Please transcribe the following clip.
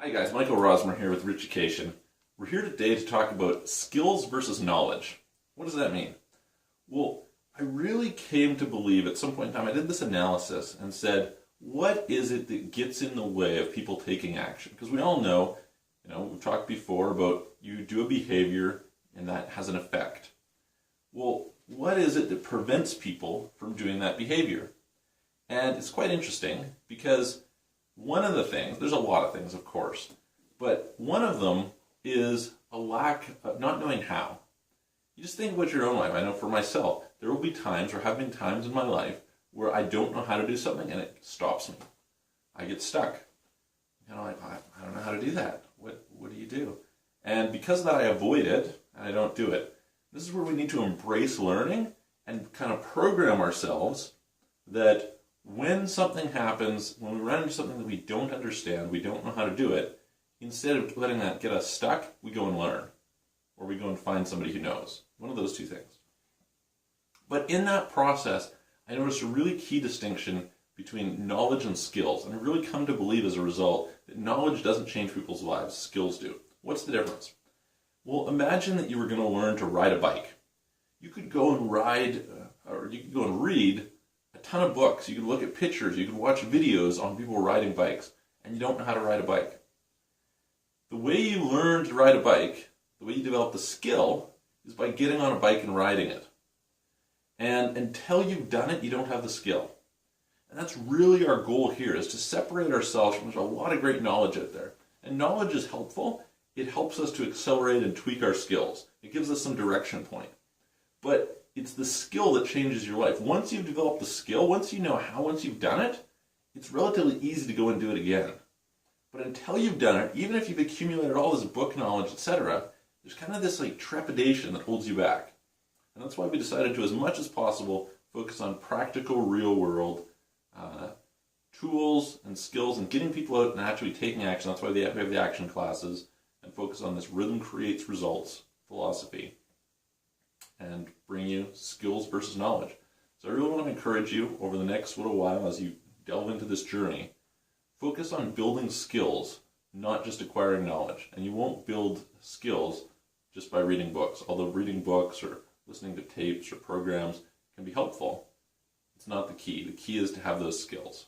Hi guys, Michael Rosmer here with Richucation. We're here today to talk about skills versus knowledge. What does that mean? Well, I really came to believe at some point in time, I did this analysis and said, what is it that gets in the way of people taking action? Because we all know, we've talked before about you do a behavior and that has an effect. Well, what is it that prevents people from doing that behavior? And it's quite interesting because one of the things, there's a lot of things of course, but one of them is a lack of not knowing how. You just think about your own life. I know for myself, there will be times or have been times in my life where I don't know how to do something and it stops me. I get stuck. I don't know how to do that. What do you do? And because of that I avoid it and I don't do it. This is where we need to embrace learning and kind of program ourselves that when something happens, when we run into something that we don't understand, we don't know how to do it, instead of letting that get us stuck, we go and learn. Or we go and find somebody who knows. One of those two things. But in that process, I noticed a really key distinction between knowledge and skills. And I've really come to believe as a result that knowledge doesn't change people's lives, skills do. What's the difference? Well, imagine that you were going to learn to ride a bike. You could go and ride, or you could go and read a ton of books. You could look at pictures. You could watch videos on people riding bikes, and you don't know how to ride a bike. The way you learn to ride a bike, the way you develop the skill, is by getting on a bike and riding it. And until you've done it, you don't have the skill. And that's really our goal here, is to separate ourselves from, there's a lot of great knowledge out there. And knowledge is helpful. It helps us to accelerate and tweak our skills. It gives us some direction point. But it's the skill that changes your life. Once you've developed the skill, once you know how, once you've done it, it's relatively easy to go and do it again. But until you've done it, even if you've accumulated all this book knowledge, etc., there's kind of this trepidation that holds you back. And that's why we decided to, as much as possible, focus on practical, real-world tools and skills and getting people out and actually taking action. That's why we have the action classes, and focus on this rhythm creates results philosophy and bring you skills versus knowledge. So I really want to encourage you over the next little while as you delve into this journey, focus on building skills, not just acquiring knowledge. And you won't build skills just by reading books. Although reading books or listening to tapes or programs can be helpful, it's not the key. The key is to have those skills.